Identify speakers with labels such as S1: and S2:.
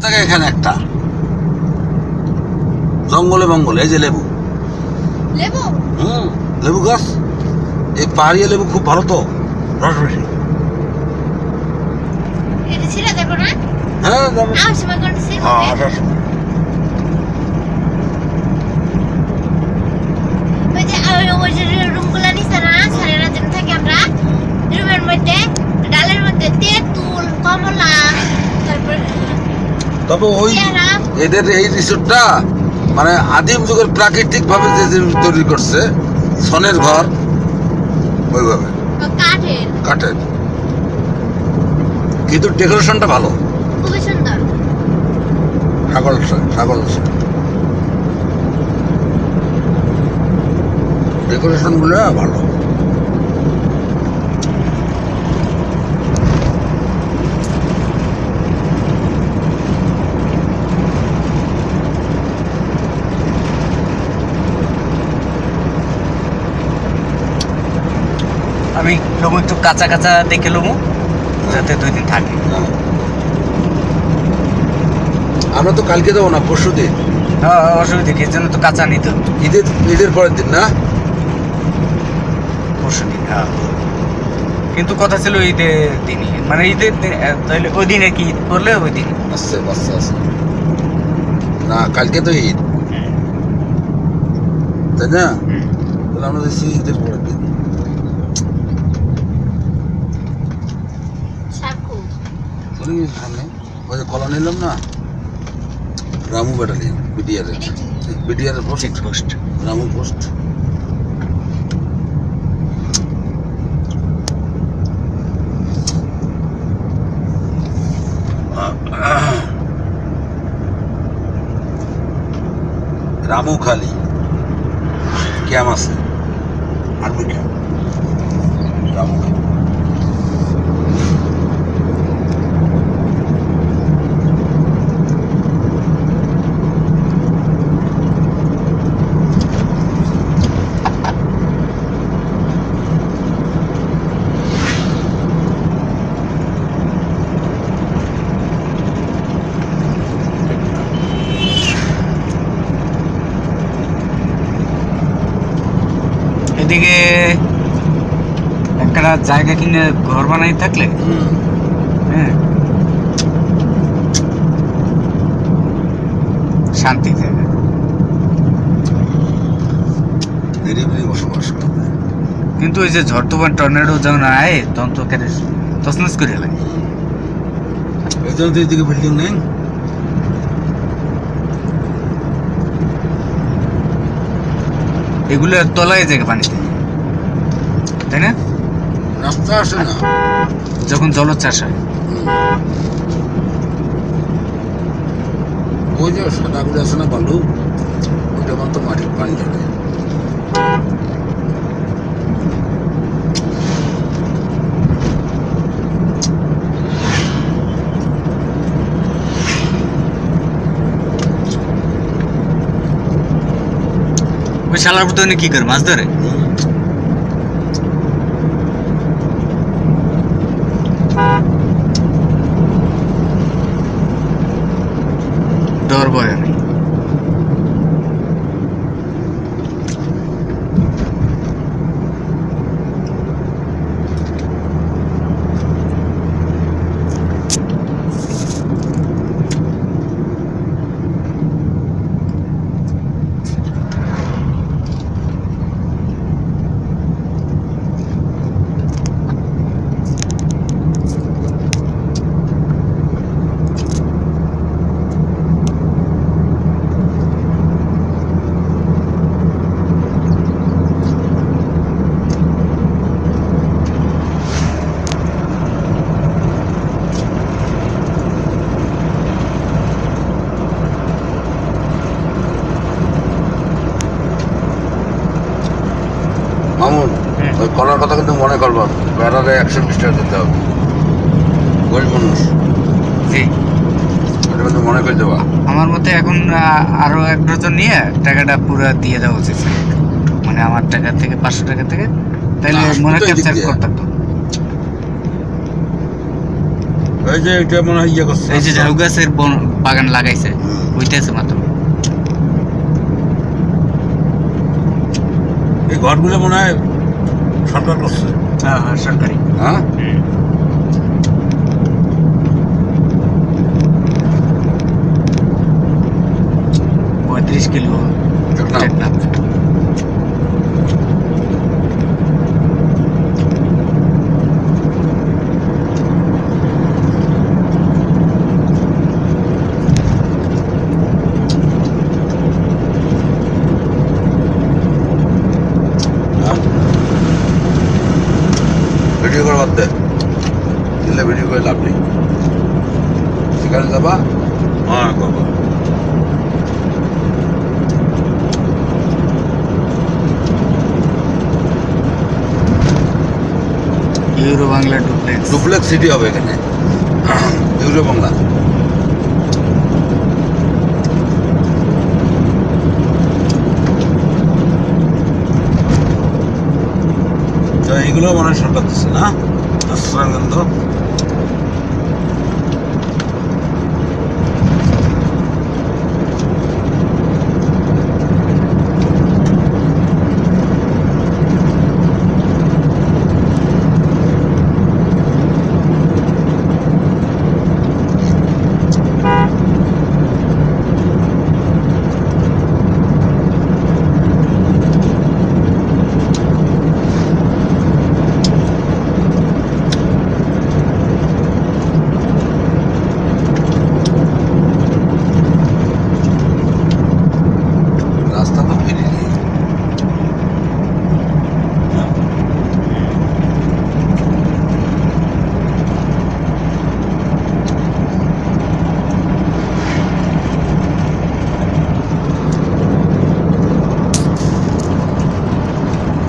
S1: জায়গায় এখানে একটা জঙ্গলে মঙ্গলে, এই যে লেবু,
S2: লেবু
S1: লেবু গাছ। এই পাহাড়িয়া লেবু খুব ভালো তো, রস বেশি।
S2: এটা ছিল দেখো না।
S1: হ্যাঁ যাবে।
S2: সময় করতেছি
S1: হ্যাঁ আসার সময়।
S2: ওই যে রুমগুলো নিছে না, সারা রাত যেন থাকি আমরা রুমের মধ্যে, ডালের মধ্যে তেঁতুল, কমলা, তারপর
S1: তবে ওই এদের এই রিসোর্টটা মানে আদিম যুগের প্রাকৃতিক ভাবে যে তৈরি করছে, সনের ঘর ওইভাবে কাঠের, কিন্তু ডেকোরেশনটা ভালো,
S2: খুবই সুন্দর।
S1: ছাগল ডেকোরেশন গুলো ভালো।
S3: আমি লোমো একটু কাঁচা কাঁচা দেখে লোমো, যাতে 2 দিন থাকে।
S1: আমরা তো কালকে যাবো না, পরশু দিন।
S3: হ্যাঁ অসুবিধা কি, এর জন্য তো কাঁচা নিতে হবে।
S1: ঈদের পরের দিন না,
S3: পরশু দিন। হ্যাঁ কিন্তু কথা ছিল ঈদের দিনই, মানে ঈদের তাহলে ওই দিনে কি ঈদ করলে ওই দিন
S1: আচ্ছা না, কালকে তো ঈদ, তাই না? তাহলে আমরা দেখছি ঈদের পরের দিন। সামনে ওই যে কলা নিলাম না, Ramu battalion, BDR post, Ramu post. Ramu খালি ক্যাম্প আছে, আর্মি ক্যাম্প, রামু খালি।
S3: এদিকে একটা জায়গা কিনে ঘর বানাই থাকলে, হ্যাঁ শান্তি থাকে,
S1: নিরিবিলি বসবাস করবে।
S3: কিন্তু ওই যে ঝড় তুফান টর্নেডো যখন আয় তখন তো কেটে তছনছ করে লাগে।
S1: এই জন্য তো এদিকে বিল্ডিং নেই।
S3: এগুলোর তলায় জায়গা পানিতে, তাই না?
S1: রাস্তা আসে না
S3: যখন জলোচ্ছ্বাস হয়।
S1: ওই যে সাদাগুলো আছে না, বালু, ওইটা তো মাটির পানি থাকে।
S3: ওই শালার পুতনে কি করে মাছ ধরে? ডর ভয় নেই।
S1: মামুন, ওই কলার কথা কিন্তু মনে করবো, বেড়ারে 120 টাকা দিতে হবে, গরিব মানুষ।
S3: জি,
S1: এটা কিন্তু মনে করে দেওয়া।
S3: আমার মতে এখন আরো 1 ডজন নিয়ে টাকাটা পুরো দিয়ে দেওয়া উচিত, মানে আমার টাকা থেকে 500 টাকা থেকে, তাহলে মনে ক্যাপচার করতে পারতো।
S1: এই যে এটা মনে হয় ইয়ে করছে
S3: এই যে ঝাউ গাছের বাগান লাগাইছে হইতেছে মাত্র।
S1: এই ঘরগুলো মনে হয় সরকার করছে।
S3: হ্যাঁ হ্যাঁ সরকারি।
S1: হ্যাঁ
S3: 35 কিলো
S1: টেকনাফ।
S3: টেকনাফ।
S1: ভিডিও করে বাদ দে, দিলে ভিডিও করে লাভ নেই। সেখানে যাবা, হ্যাঁ বাবা
S3: euro Bangla duplex.
S1: Duplex city হবে এখানে, ইউরো বাংলা। তো এইগুলো মনে হয় সরকার দিচ্ছে না, আশ্রয় কেন্দ্র।